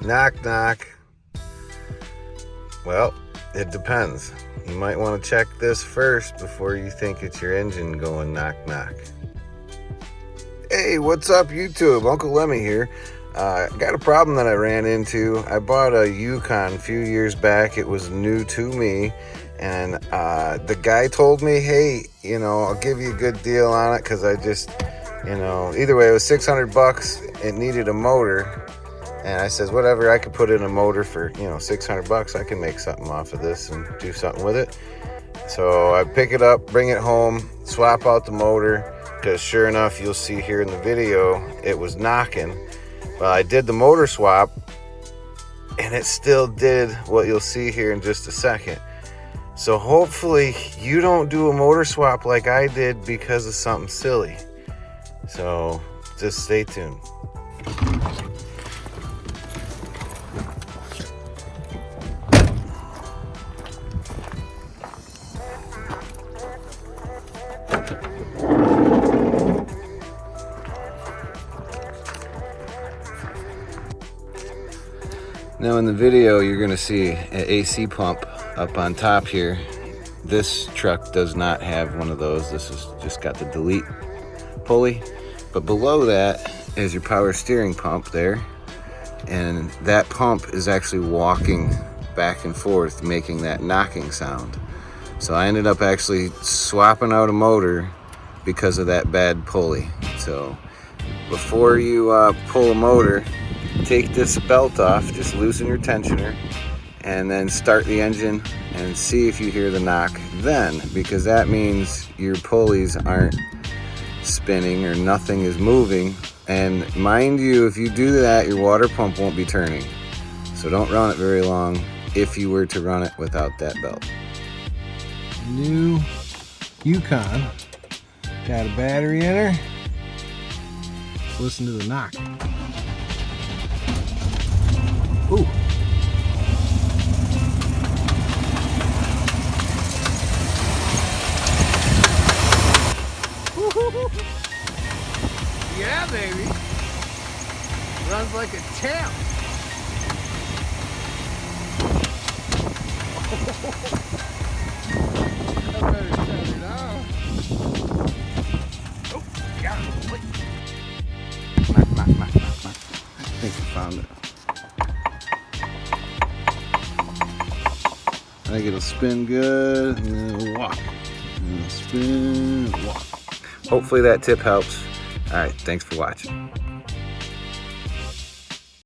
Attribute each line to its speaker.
Speaker 1: Knock, knock. Well, it depends. You might want to check this first before you think it's your engine going knock, knock. Hey, what's up, YouTube? Uncle Lemmy here. Got a problem that I ran into. I bought a YUKON a few years back. It was new to me. And the guy told me, hey, I'll give you a good deal on it because I just, either way, it was 600 bucks. It needed a motor. And I says, whatever, I could put in a motor for, 600 bucks. I can make something off of this and do something with it. So I pick it up, bring it home, swap out the motor, because sure enough, you'll see here in the video, it was knocking. Well, I did the motor swap, and it still did what you'll see here in just a second. So hopefully you don't do a motor swap like I did because of something silly. So just stay tuned. Now in the video, you're gonna see an AC pump up on top here. This truck does not have one of those. This has just got the delete pulley. But below that is your power steering pump there. And that pump is actually walking back and forth, making that knocking sound. So I ended up actually swapping out a motor because of that bad pulley. So before you pull a motor, take this belt off, just loosen your tensioner, and then start the engine and see if you hear the knock then, because that means your pulleys aren't spinning or nothing is moving. And mind you, if you do that, your water pump won't be turning. So don't run it very long if you were to run it without that belt. New YUKON, got a battery in her. Let's listen to the knock. Ooh. Yeah, baby. Runs like a champ. I better shut it off. Oh, got it. Wait. Knock. I think I found it. I think it'll spin good, and then it'll walk. And it'll spin and walk. Hopefully that tip helps. All right, thanks for watching.